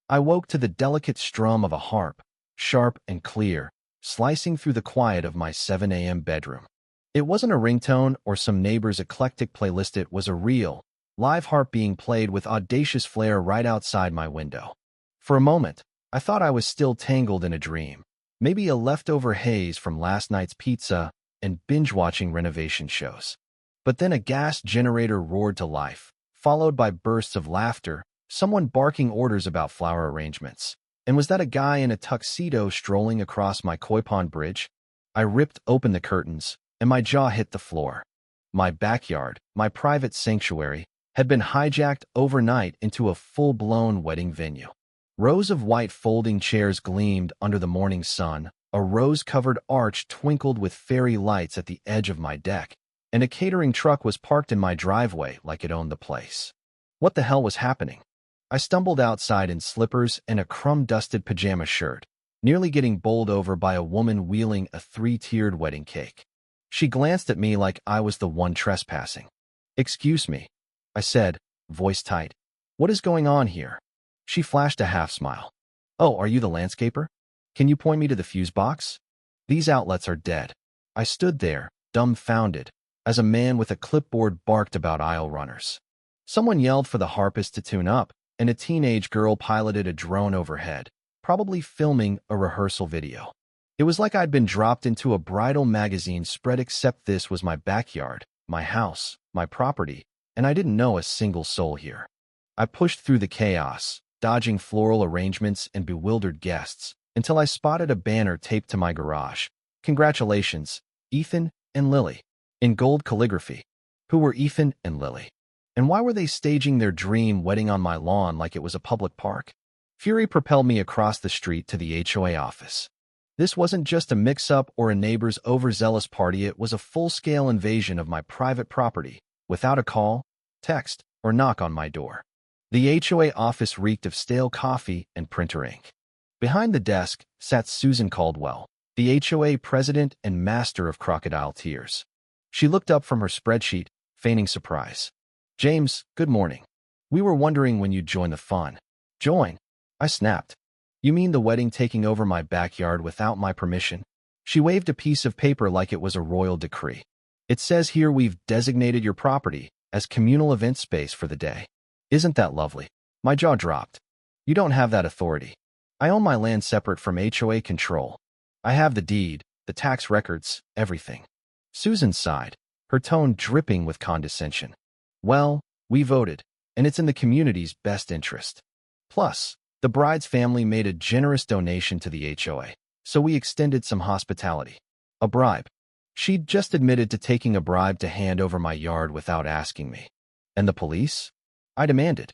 I woke to the delicate strum of a harp, sharp and clear, slicing through the quiet of my 7 a.m. bedroom. It wasn't a ringtone or some neighbor's eclectic playlist. It was a real, live harp being played with audacious flair right outside my window. For a moment, I thought I was still tangled in a dream, maybe a leftover haze from last night's pizza and binge-watching renovation shows. But then a gas generator roared to life, followed by bursts of laughter, someone barking orders about flower arrangements. And was that a guy in a tuxedo strolling across my koi pond bridge? I ripped open the curtains, and my jaw hit the floor. My backyard, my private sanctuary, had been hijacked overnight into a full-blown wedding venue. Rows of white folding chairs gleamed under the morning sun, a rose-covered arch twinkled with fairy lights at the edge of my deck, and a catering truck was parked in my driveway like it owned the place. What the hell was happening? I stumbled outside in slippers and a crumb-dusted pajama shirt, nearly getting bowled over by a woman wheeling a 3-tiered wedding cake. She glanced at me like I was the one trespassing. "Excuse me," I said, voice tight. "What is going on here?" She flashed a half-smile. "Oh, are you the landscaper? Can you point me to the fuse box? These outlets are dead." I stood there, dumbfounded, as a man with a clipboard barked about aisle runners. Someone yelled for the harpist to tune up, and a teenage girl piloted a drone overhead, probably filming a rehearsal video. It was like I'd been dropped into a bridal magazine spread, except this was my backyard, my house, my property, and I didn't know a single soul here. I pushed through the chaos, dodging floral arrangements and bewildered guests, until I spotted a banner taped to my garage. "Congratulations, Ethan and Lily," in gold calligraphy. Who were Ethan and Lily? And why were they staging their dream wedding on my lawn like it was a public park? Fury propelled me across the street to the HOA office. This wasn't just a mix-up or a neighbor's overzealous party. It was a full-scale invasion of my private property, without a call, text, or knock on my door. The HOA office reeked of stale coffee and printer ink. Behind the desk sat Susan Caldwell, the HOA president and master of crocodile tears. She looked up from her spreadsheet, feigning surprise. "James, good morning. We were wondering when you'd join the fun." "Join?" I snapped. "You mean the wedding taking over my backyard without my permission?" She waved a piece of paper like it was a royal decree. "It says here we've designated your property as communal event space for the day. Isn't that lovely?" My jaw dropped. "You don't have that authority. I own my land separate from HOA control. I have the deed, the tax records, everything." Susan sighed, her tone dripping with condescension. "Well, we voted, and it's in the community's best interest. Plus, the bride's family made a generous donation to the HOA, so we extended some hospitality." A bribe. She'd just admitted to taking a bribe to hand over my yard without asking me. "And the police?" I demanded.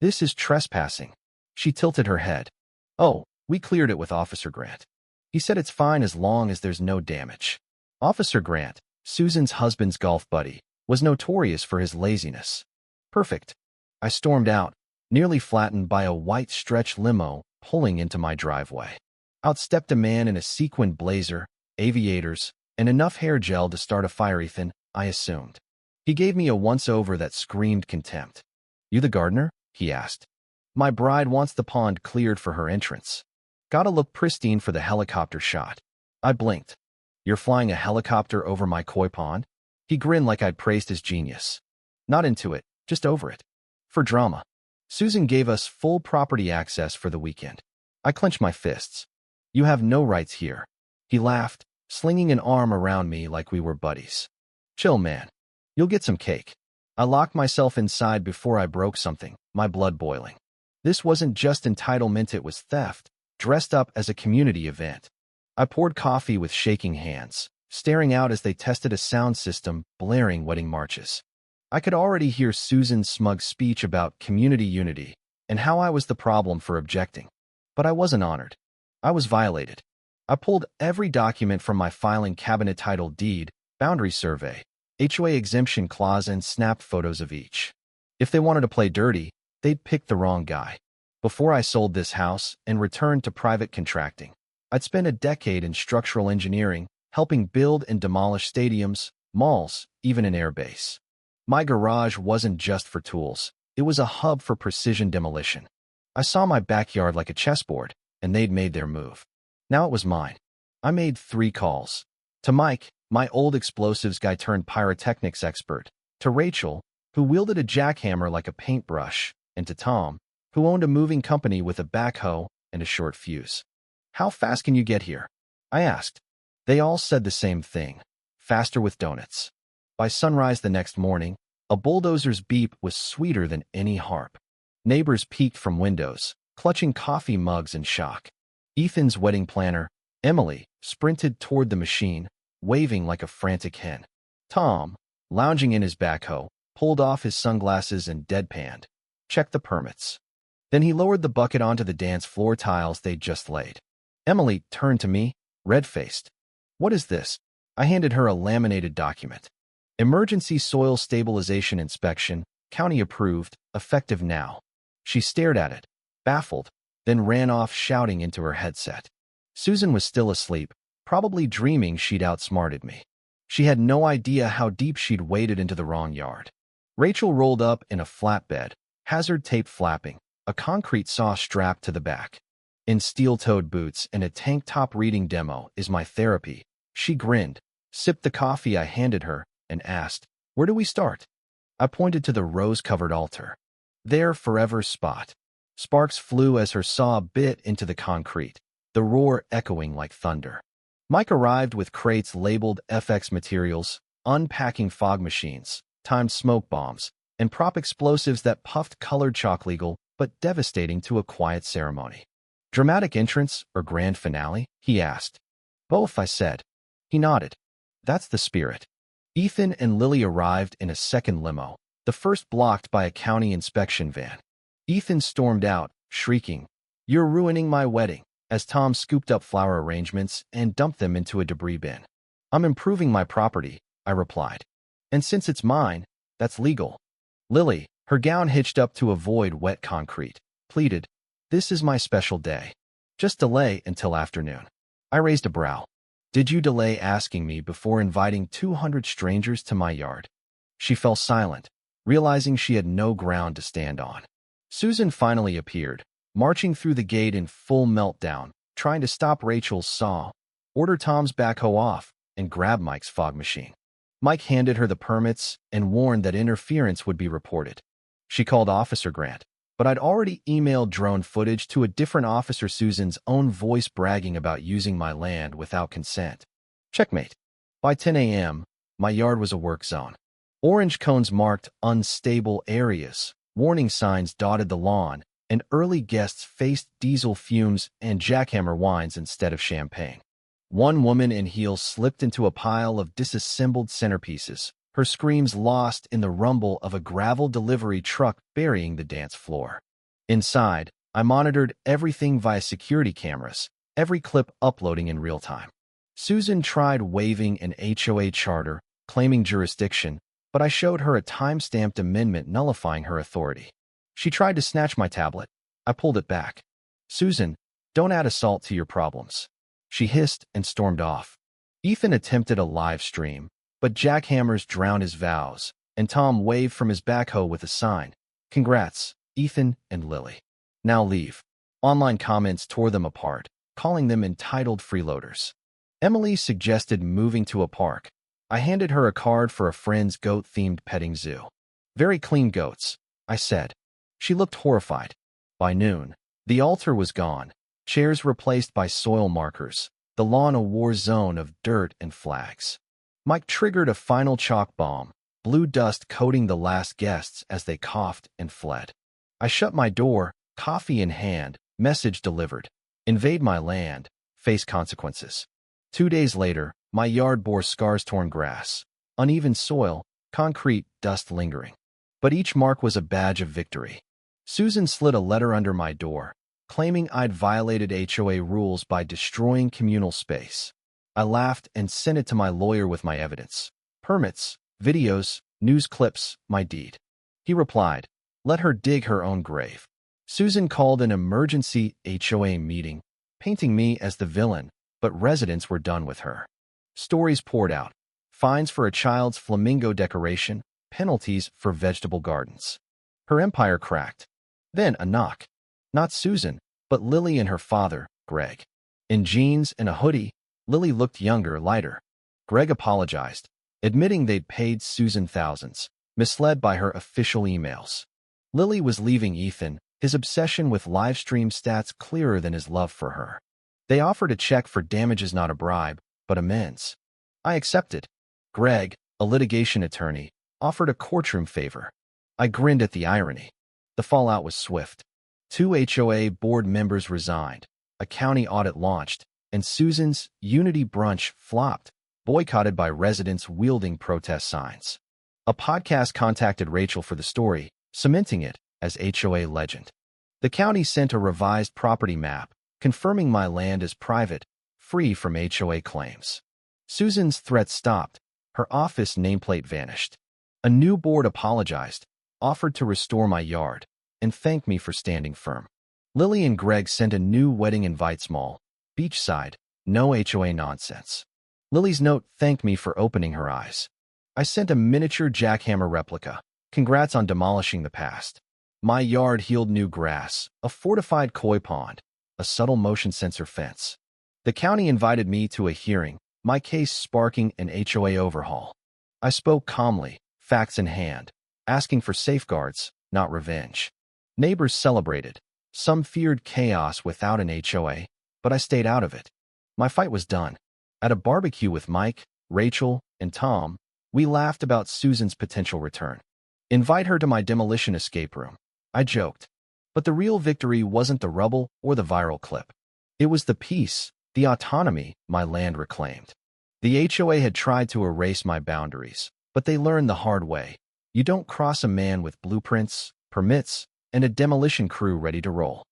"This is trespassing." She tilted her head. "Oh, we cleared it with Officer Grant. He said it's fine as long as there's no damage." Officer Grant, Susan's husband's golf buddy, was notorious for his laziness. "Perfect." I stormed out, nearly flattened by a white stretch limo pulling into my driveway. Out stepped a man in a sequined blazer, aviators, and enough hair gel to start a fire. "Ethan," I assumed. He gave me a once-over that screamed contempt. "You the gardener?" he asked. "My bride wants the pond cleared for her entrance. Gotta look pristine for the helicopter shot." I blinked. "You're flying a helicopter over my koi pond?" He grinned like I'd praised his genius. "Not into it, just over it. For drama." Susan gave us full property access for the weekend. I clenched my fists. "You have no rights here." He laughed, slinging an arm around me like we were buddies. "Chill, man. You'll get some cake." I locked myself inside before I broke something, my blood boiling. This wasn't just entitlement, it was theft, dressed up as a community event. I poured coffee with shaking hands, staring out as they tested a sound system, blaring wedding marches. I could already hear Susan's smug speech about community unity and how I was the problem for objecting. But I wasn't honored. I was violated. I pulled every document from my filing cabinet titled deed, boundary survey, HOA exemption clause, and snapped photos of each. If they wanted to play dirty, they'd pick the wrong guy. Before I sold this house and returned to private contracting, I'd spent a decade in structural engineering, helping build and demolish stadiums, malls, even an airbase. My garage wasn't just for tools. It was a hub for precision demolition. I saw my backyard like a chessboard, and they'd made their move. Now it was mine. I made 3 calls. To Mike, my old explosives guy turned pyrotechnics expert. To Rachel, who wielded a jackhammer like a paintbrush. And to Tom, who owned a moving company with a backhoe and a short fuse. "How fast can you get here?" I asked. They all said the same thing. Faster with donuts. By sunrise the next morning, a bulldozer's beep was sweeter than any harp. Neighbors peeked from windows, clutching coffee mugs in shock. Ethan's wedding planner, Emily, sprinted toward the machine, waving like a frantic hen. Tom, lounging in his backhoe, pulled off his sunglasses and deadpanned. "Check the permits." Then he lowered the bucket onto the dance floor tiles they'd just laid. Emily turned to me, red-faced. "What is this?" I handed her a laminated document. "Emergency Soil Stabilization Inspection, county approved, effective now." She stared at it, baffled, then ran off shouting into her headset. Susan was still asleep, probably dreaming she'd outsmarted me. She had no idea how deep she'd waded into the wrong yard. Rachel rolled up in a flatbed, hazard tape flapping, a concrete saw strapped to the back. "In steel-toed boots and a tank top reading demo is my therapy." She grinned, sipped the coffee I handed her, and asked, "Where do we start?" I pointed to the rose-covered altar. Their forever spot. Sparks flew as her saw bit into the concrete, the roar echoing like thunder. Mike arrived with crates labeled FX materials, unpacking fog machines, timed smoke bombs, and prop explosives that puffed colored chalk, legal but devastating to a quiet ceremony. "Dramatic entrance or grand finale?" he asked. "Both," I said. He nodded. "That's the spirit." Ethan and Lily arrived in a second limo, the first blocked by a county inspection van. Ethan stormed out, shrieking, "You're ruining my wedding," as Tom scooped up flower arrangements and dumped them into a debris bin. "I'm improving my property," I replied. "And since it's mine, that's legal." Lily, her gown hitched up to avoid wet concrete, pleaded, "This is my special day. Just delay until afternoon." I raised a brow. "Did you delay asking me before inviting 200 strangers to my yard?" She fell silent, realizing she had no ground to stand on. Susan finally appeared, marching through the gate in full meltdown, trying to stop Rachel's saw, order Tom's backhoe off, and grab Mike's fog machine. Mike handed her the permits and warned that interference would be reported. She called Officer Grant, but I'd already emailed drone footage to a different officer, Susan's own voice bragging about using my land without consent. Checkmate. By 10 a.m., my yard was a work zone. Orange cones marked unstable areas, warning signs dotted the lawn, and early guests faced diesel fumes and jackhammer wines instead of champagne. One woman in heels slipped into a pile of disassembled centerpieces, her screams lost in the rumble of a gravel delivery truck burying the dance floor. Inside, I monitored everything via security cameras, every clip uploading in real time. Susan tried waving an HOA charter, claiming jurisdiction, but I showed her a time-stamped amendment nullifying her authority. She tried to snatch my tablet. I pulled it back. "Susan, don't add assault to your problems." She hissed and stormed off. Ethan attempted a live stream, but jackhammers drowned his vows, and Tom waved from his backhoe with a sign. "Congrats, Ethan and Lily. Now leave." Online comments tore them apart, calling them entitled freeloaders. Emily suggested moving to a park. I handed her a card for a friend's goat-themed petting zoo. "Very clean goats," I said. She looked horrified. By noon, the altar was gone, chairs replaced by soil markers, the lawn a war zone of dirt and flags. Mike triggered a final chalk bomb, blue dust coating the last guests as they coughed and fled. I shut my door, coffee in hand, message delivered. Invade my land, face consequences. 2 days later, my yard bore scars, torn grass, uneven soil, concrete, dust lingering. But each mark was a badge of victory. Susan slid a letter under my door, claiming I'd violated HOA rules by destroying communal space. I laughed and sent it to my lawyer with my evidence. Permits, videos, news clips, my deed. He replied, "Let her dig her own grave." Susan called an emergency HOA meeting, painting me as the villain, but residents were done with her. Stories poured out. Fines for a child's flamingo decoration, penalties for vegetable gardens. Her empire cracked. Then a knock. Not Susan, but Lily and her father, Greg. In jeans and a hoodie, Lily looked younger, lighter. Greg apologized, admitting they'd paid Susan thousands, misled by her official emails. Lily was leaving Ethan, his obsession with live stream stats clearer than his love for her. They offered a check for damages, not a bribe, but amends. I accepted. Greg, a litigation attorney, offered a courtroom favor. I grinned at the irony. The fallout was swift. 2 HOA board members resigned, a county audit launched, and Susan's Unity brunch flopped, boycotted by residents wielding protest signs. A podcast contacted Rachel for the story, cementing it as HOA legend. The county sent a revised property map, confirming my land as private, free from HOA claims. Susan's threats stopped. Her office nameplate vanished. A new board apologized, offered to restore my yard, and thanked me for standing firm. Lily and Greg sent a new wedding invite, small, beachside, no HOA nonsense. Lily's note thanked me for opening her eyes. I sent a miniature jackhammer replica. Congrats on demolishing the past. My yard healed new grass, a fortified koi pond, a subtle motion sensor fence. The county invited me to a hearing, my case sparking an HOA overhaul. I spoke calmly, facts in hand, asking for safeguards, not revenge. Neighbors celebrated. Some feared chaos without an HOA, but I stayed out of it. My fight was done. At a barbecue with Mike, Rachel, and Tom, we laughed about Susan's potential return. Invite her to my demolition escape room, I joked. But the real victory wasn't the rubble or the viral clip. It was the peace, the autonomy my land reclaimed. The HOA had tried to erase my boundaries, but they learned the hard way. You don't cross a man with blueprints, permits, and a demolition crew ready to roll.